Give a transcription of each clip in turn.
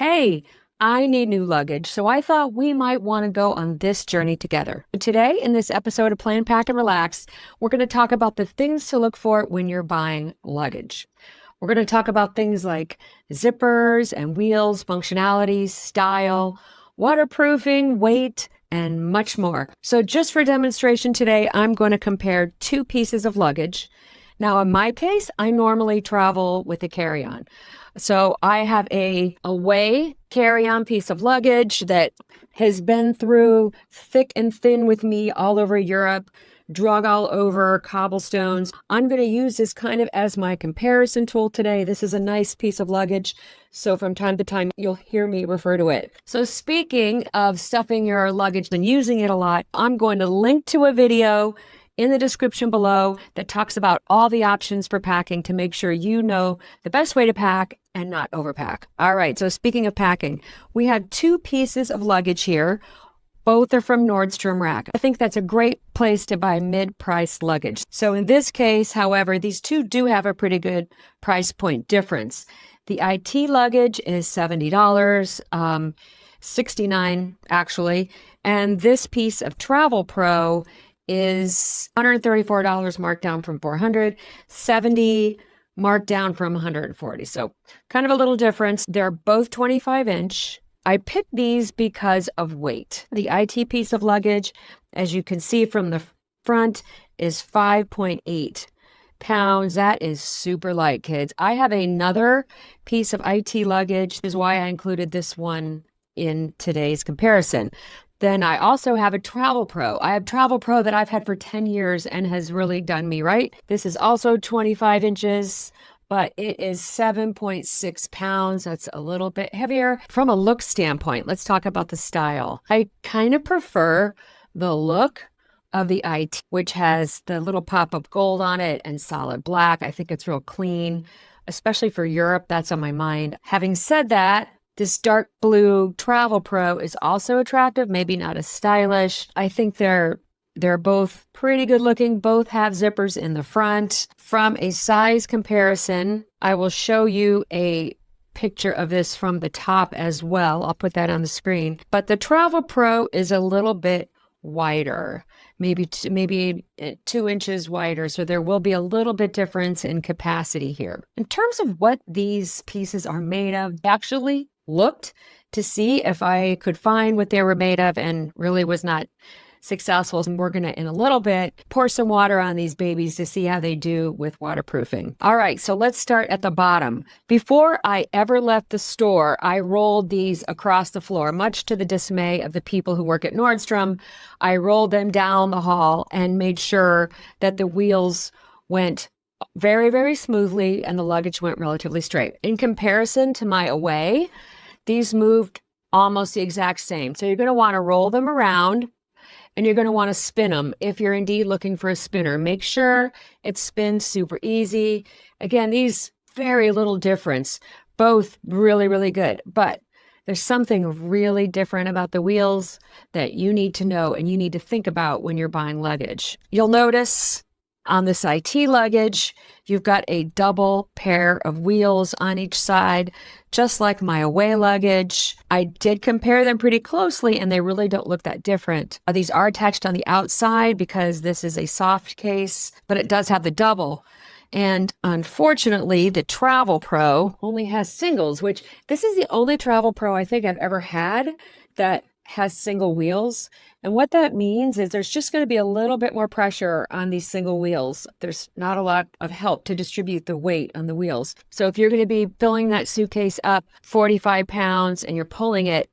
Hey, I need new luggage, so I thought we might want to go on this journey together. Today, in this episode of Plan, Pack, and Relax, we're going to talk about the things to look for when you're buying luggage. We're going to talk about things like zippers and wheels, functionality, style, waterproofing, weight, and much more. So just for demonstration today, I'm going to compare two pieces of luggage. Now, in my case, I normally travel with a carry-on. So I have a away carry-on piece of luggage that has been through thick and thin with me all over Europe, drug all over cobblestones. I'm going to use this kind of as my comparison tool today. This is a nice piece of luggage, so from time to time, you'll hear me refer to it. So speaking of stuffing your luggage and using it a lot, I'm going to link to a video in the description below that talks about all the options for packing to make sure you know the best way to pack and not overpack. All right, so speaking of packing, we have two pieces of luggage here. Both are from Nordstrom Rack. I think that's a great place to buy mid-priced luggage. So in this case, however, these two do have a pretty good price point difference. The IT luggage is $70, $69 actually, and this piece of TravelPro is $134 marked down from $400, $70 marked down from $140. So kind of a little difference. They're both 25-inch. I picked these because of weight. The IT piece of luggage, as you can see from the front, is 5.8 pounds. That is super light, kids. I have another piece of IT luggage. This is why I included this one in today's comparison. Then I also have a TravelPro. I have TravelPro that I've had for 10 years and has really done me right. This is also 25 inches, but it is 7.6 pounds. That's a little bit heavier. From a look standpoint, let's talk about the style. I kind of prefer the look of the IT, which has the little pop of gold on it and solid black. I think it's real clean, especially for Europe. That's on my mind. Having said that, this dark blue TravelPro is also attractive, maybe not as stylish. I think they're both pretty good looking. Both have zippers in the front. From a size comparison, I will show you a picture of this from the top as well. I'll put that on the screen. But the TravelPro is a little bit wider, maybe 2 inches wider. So there will be a little bit difference in capacity here. In terms of what these pieces are made of, actually looked to see if I could find what they were made of and really was not successful. And we're going to, in a little bit, pour some water on these babies to see how they do with waterproofing. All right, so let's start at the bottom. Before I ever left the store, I rolled these across the floor, much to the dismay of the people who work at Nordstrom. I rolled them down the hall and made sure that the wheels went very, very smoothly and the luggage went relatively straight. In comparison to my away, these moved almost the exact same. So you're going to want to roll them around and you're going to want to spin them if you're indeed looking for a spinner. Make sure it spins super easy. Again, these very little difference, both really, really good. But there's something really different about the wheels that you need to know and you need to think about when you're buying luggage. You'll notice on this IT luggage, you've got a double pair of wheels on each side, just like my away luggage. I did compare them pretty closely and they really don't look that different. These are attached on the outside because this is a soft case, but it does have the double. And unfortunately, the TravelPro only has singles, which this is the only TravelPro I think I've ever had that has single wheels. And what that means is there's just going to be a little bit more pressure on these single wheels. There's not a lot of help to distribute the weight on the wheels. So if you're going to be filling that suitcase up 45 pounds and you're pulling it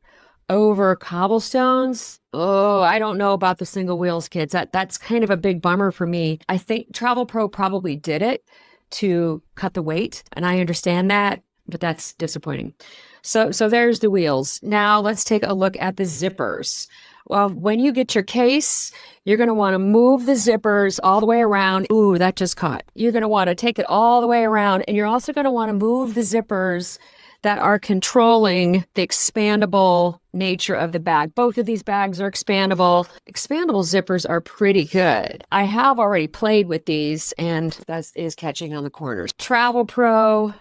over cobblestones, oh, I don't know about the single wheels, kids. That's kind of a big bummer for me. I think TravelPro probably did it to cut the weight, and I understand that, but that's disappointing. So there's the wheels. Now let's take a look at the zippers. Well, when you get your case, you're going to want to move the zippers all the way around. Ooh, that just caught. You're going to want to take it all the way around, and you're also going to want to move the zippers that are controlling the expandable nature of the bag. Both of these bags are expandable. Expandable zippers are pretty good. I have already played with these, and that is catching on the corners. TravelPro,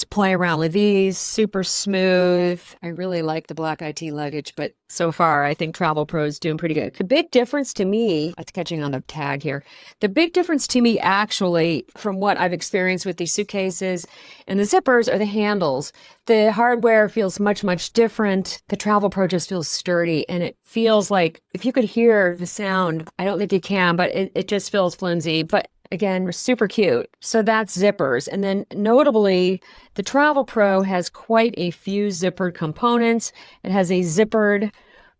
Let's play around with these. Super smooth. I really like the black IT luggage, but so far I think TravelPro is doing pretty good. The big difference to me, it's catching on the tag here. The big difference to me actually from what I've experienced with these suitcases and the zippers are the handles. The hardware feels much, much different. The TravelPro just feels sturdy and it feels like if you could hear the sound, I don't think you can, but it just feels flimsy. But again, super cute. So that's zippers. And then notably, the TravelPro has quite a few zippered components. It has a zippered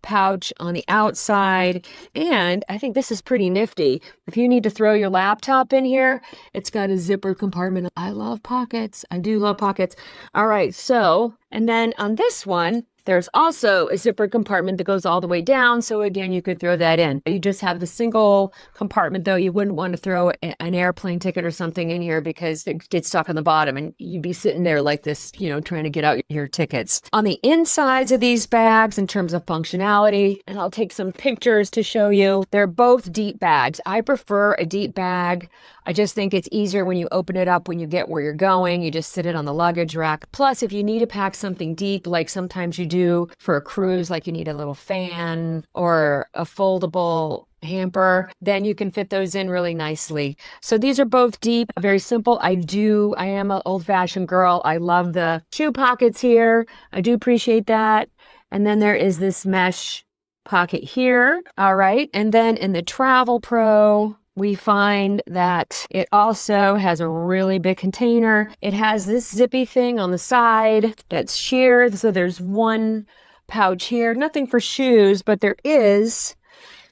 pouch on the outside. And I think this is pretty nifty. If you need to throw your laptop in here, it's got a zippered compartment. I love pockets. I do love pockets. All right. So, and then on this one, there's also a zipper compartment that goes all the way down. So again, you could throw that in. You just have the single compartment though. You wouldn't want to throw an airplane ticket or something in here because it gets stuck on the bottom and you'd be sitting there like this, trying to get out your tickets. On the insides of these bags in terms of functionality, and I'll take some pictures to show you, they're both deep bags. I prefer a deep bag. I just think it's easier when you open it up when you get where you're going. You just sit it on the luggage rack. Plus, if you need to pack something deep, like sometimes you do for a cruise, like you need a little fan or a foldable hamper, then you can fit those in really nicely. So these are both deep, very simple. I am an old-fashioned girl. I love the shoe pockets here. I do appreciate that. And then there is this mesh pocket here. All right. And then in the TravelPro, we find that it also has a really big container. It has this zippy thing on the side that's sheer. So there's one pouch here, nothing for shoes, but there is,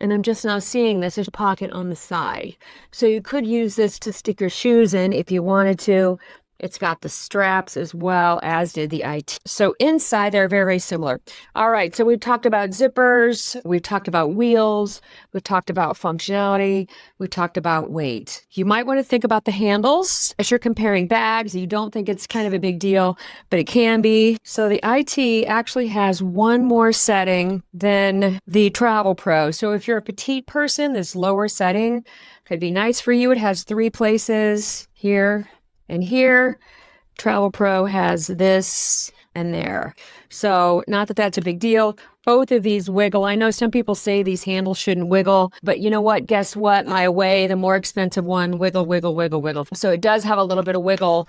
and I'm just now seeing this, there's a pocket on the side. So you could use this to stick your shoes in if you wanted to. It's got the straps as well as did the IT. So inside, they're very similar. All right, so we've talked about zippers. We've talked about wheels. We've talked about functionality. We've talked about weight. You might want to think about the handles as you're comparing bags. You don't think it's kind of a big deal, but it can be. So the IT actually has one more setting than the TravelPro. So if you're a petite person, this lower setting could be nice for you. It has 3 places here and here. TravelPro has this and there. So not that that's a big deal. Both of these wiggle. I know some people say these handles shouldn't wiggle, but you know what? Guess what? My Away, the more expensive one, wiggle, wiggle, wiggle, wiggle. So it does have a little bit of wiggle.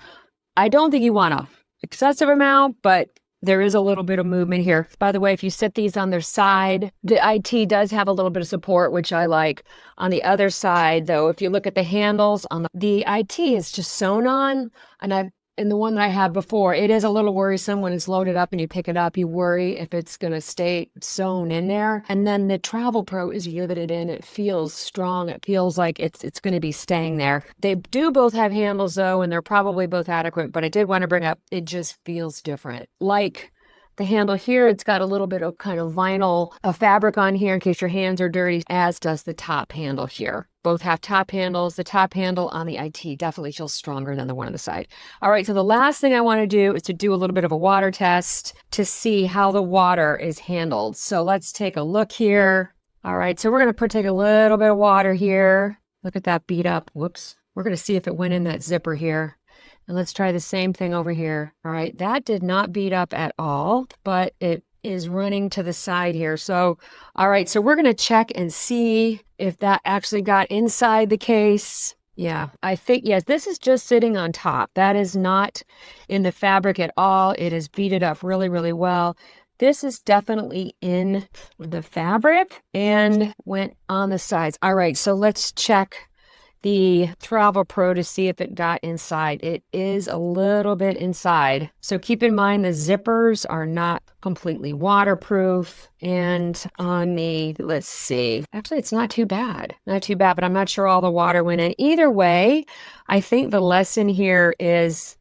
I don't think you want an excessive amount, but there is a little bit of movement here. By the way, if you sit these on their side, the IT does have a little bit of support, which I like. On the other side, though, if you look at the handles, on the IT is just sewn on, and in the one that I had before, it is a little worrisome when it's loaded up and you pick it up. You worry if it's going to stay sewn in there. And then the TravelPro is riveted in. It feels strong. It feels like it's going to be staying there. They do both have handles, though, and they're probably both adequate. But I did want to bring up, it just feels different. Like the handle here, it's got a little bit of kind of vinyl fabric on here in case your hands are dirty, as does the top handle here. Both have top handles. The top handle on the IT definitely feels stronger than the one on the side. All right, so the last thing I want to do is to do a little bit of a water test to see how the water is handled. So let's take a look here. All right, so we're going to take a little bit of water here. Look at that beat up. Whoops. We're going to see if it went in that zipper here. And let's try the same thing over here. All right, that did not beat up at all, but it is running to the side here. So, all right, so we're going to check and see if that actually got inside the case. Yeah, I think, yes, this is just sitting on top. That is not in the fabric at all. It is beaded up really, really well. This is definitely in the fabric and went on the sides. All right, so let's check the TravelPro to see if it got inside. It is a little bit inside. So keep in mind the zippers are not completely waterproof. And on the, let's see, actually it's not too bad. Not too bad, but I'm not sure all the water went in. Either way, I think the lesson here is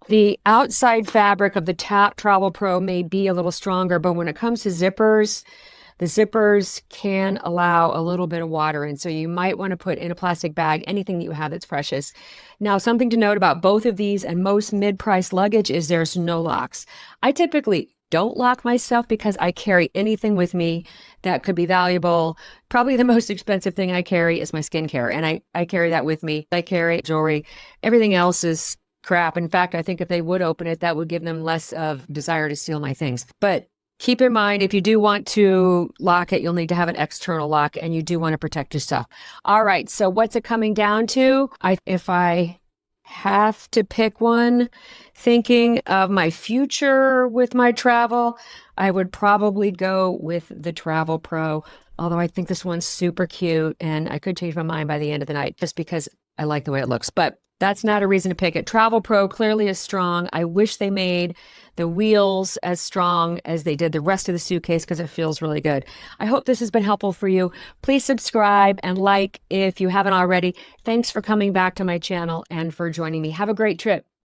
the outside fabric of the top TravelPro may be a little stronger, but when it comes to zippers, the zippers can allow a little bit of water in, so you might want to put in a plastic bag anything that you have that's precious. Now, something to note about both of these and most mid-price luggage is there's no locks. I typically don't lock myself because I carry anything with me that could be valuable. Probably the most expensive thing I carry is my skincare, and I carry that with me. I carry jewelry. Everything else is crap. In fact, I think if they would open it, that would give them less of desire to steal my things. But keep in mind, if you do want to lock it, you'll need to have an external lock, and you do want to protect your stuff. All right. So what's it coming down to? If I have to pick one, thinking of my future with my travel, I would probably go with the TravelPro. Although I think this one's super cute, and I could change my mind by the end of the night just because I like the way it looks. But that's not a reason to pick it. TravelPro clearly is strong. I wish they made the wheels as strong as they did the rest of the suitcase because it feels really good. I hope this has been helpful for you. Please subscribe and like if you haven't already. Thanks for coming back to my channel and for joining me. Have a great trip.